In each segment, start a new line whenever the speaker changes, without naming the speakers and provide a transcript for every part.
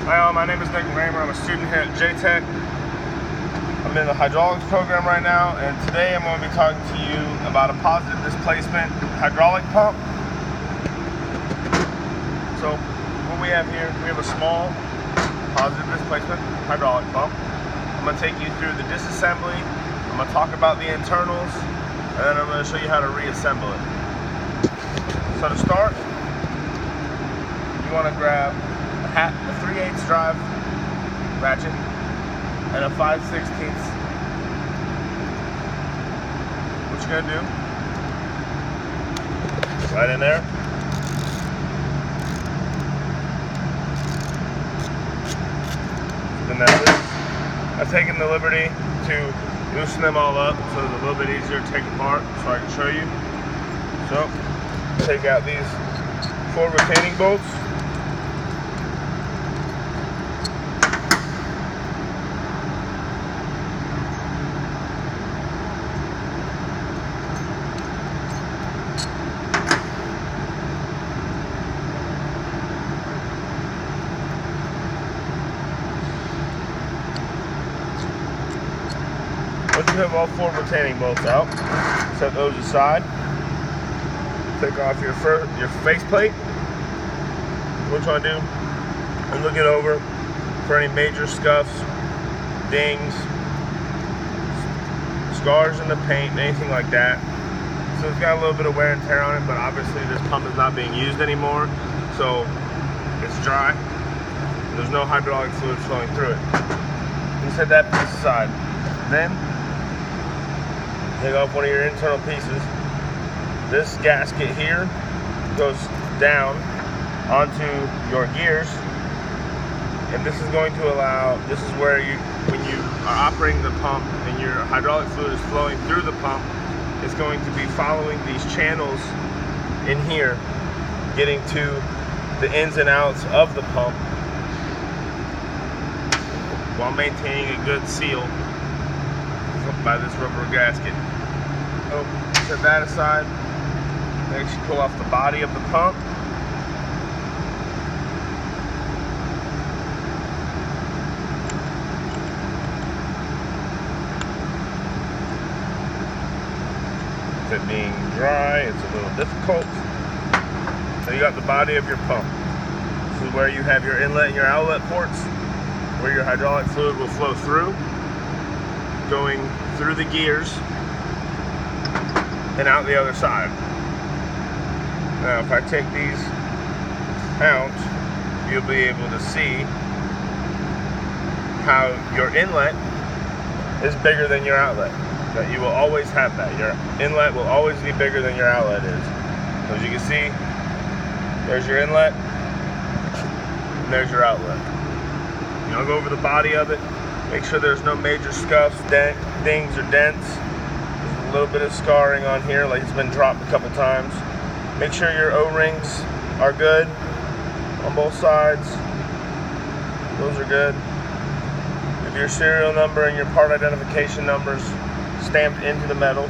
Hi all, my name is Nick Raymer. I'm a student here at JTech. I'm in the hydraulics program right now, and today I'm going to be talking to you about a positive displacement hydraulic pump. So what we have here, we have a small positive displacement hydraulic pump. I'm going to take you through the disassembly. I'm going to talk about the internals, and then I'm going to show you how to reassemble it. So to start, you want to grab a 3/8 drive ratchet and a 5/16. What you're going to do, right in there. Spin that loose. I've taken the liberty to loosen them all up so it's a little bit easier to take apart so I can show you. So, take out these 4 retaining bolts. Once you have all 4 retaining bolts out, set those aside. Take off your face plate. What you want to do is look it over for any major scuffs, dings, scars in the paint, anything like that. So it's got a little bit of wear and tear on it, but obviously this pump is not being used anymore, so it's dry. There's no hydraulic fluid flowing through it. You set that piece aside. Then take off one of your internal pieces. This gasket here goes down onto your gears, and this is going to allow, this is where when you are operating the pump and your hydraulic fluid is flowing through the pump, it's going to be following these channels in here, getting to the ins and outs of the pump while maintaining a good seal by this rubber gasket. So set that aside. Next, you pull off the body of the pump. With it being dry, it's a little difficult. So you got the body of your pump. This is where you have your inlet and your outlet ports, where your hydraulic fluid will flow through, going through the gears and out the other side. Now if I take these out, you'll be able to see how your inlet is bigger than your outlet. That you will always have that. Your inlet will always be bigger than your outlet is. So as you can see, there's your inlet and there's your outlet. I'll go over the body of it. Make sure there's no major scuffs, dings, or dents. There's a little bit of scarring on here, like it's been dropped a couple times. Make sure your O-rings are good on both sides. Those are good. If your serial number and your part identification numbers stamped into the metal.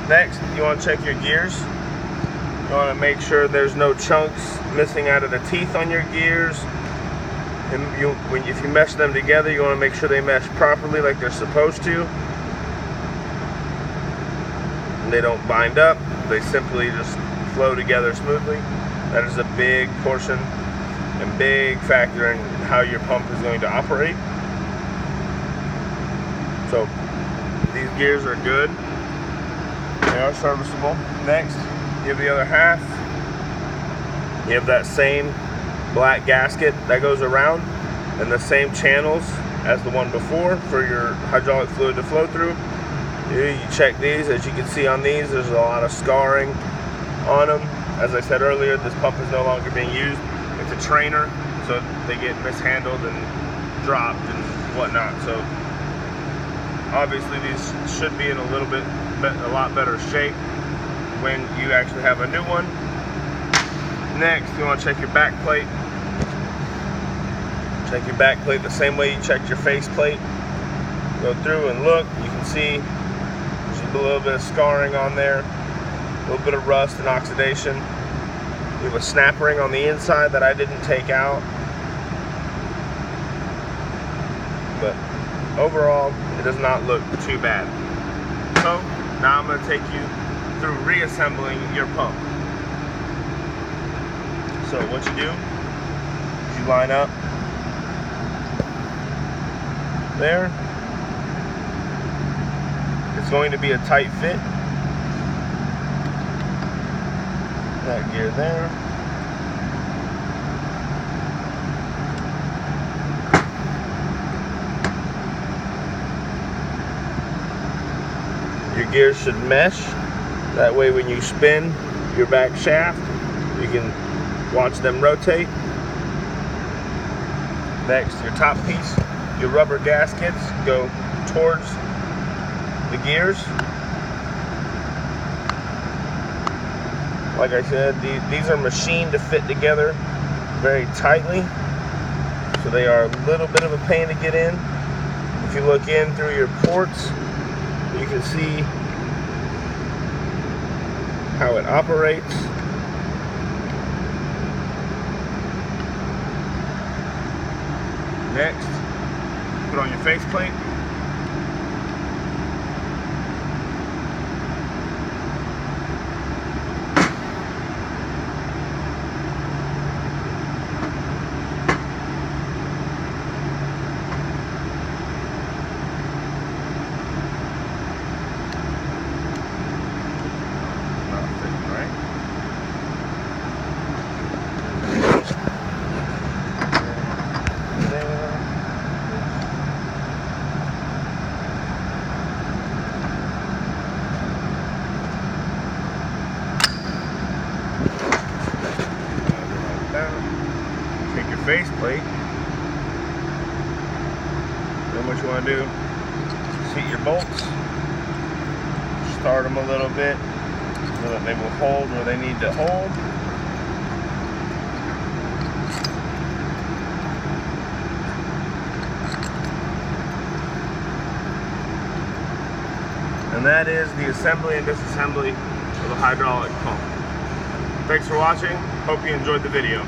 Next, you want to check your gears. You want to make sure there's no chunks missing out of the teeth on your gears. And if you mesh them together, you want to make sure they mesh properly like they're supposed to. And they don't bind up. They simply just flow together smoothly. That is a big portion and big factor in how your pump is going to operate. So these gears are good. They are serviceable. Next, you have the other half. You have that same black gasket that goes around and the same channels as the one before for your hydraulic fluid to flow through. You check these. As you can see on these, there's a lot of scarring on them. As I said earlier, this pump is no longer being used. It's a trainer, so they get mishandled and dropped and whatnot. So obviously these should be in a lot better shape when you actually have a new one. Next, you want to check your back plate. Check your back plate the same way you checked your face plate. Go through and look. You can see there's a little bit of scarring on there, a little bit of rust and oxidation. We have a snap ring on the inside that I didn't take out. but overall it does not look too bad. So now I'm going to take you through reassembling your pump. So what you do is you line up there. It's going to be a tight fit. That gear there. Your gears should mesh. That way when you spin your back shaft, you can watch them rotate. Next, your top piece, your rubber gaskets go towards the gears. Like I said, these are machined to fit together very tightly, so they are a little bit of a pain to get in. If you look in through your ports, you can see how it operates. Next, put on your faceplate. Take your faceplate. Then what you want to do, seat your bolts, start them a little bit so that they will hold where they need to hold. And that is the assembly and disassembly of a hydraulic pump. Thanks for watching. Hope you enjoyed the video.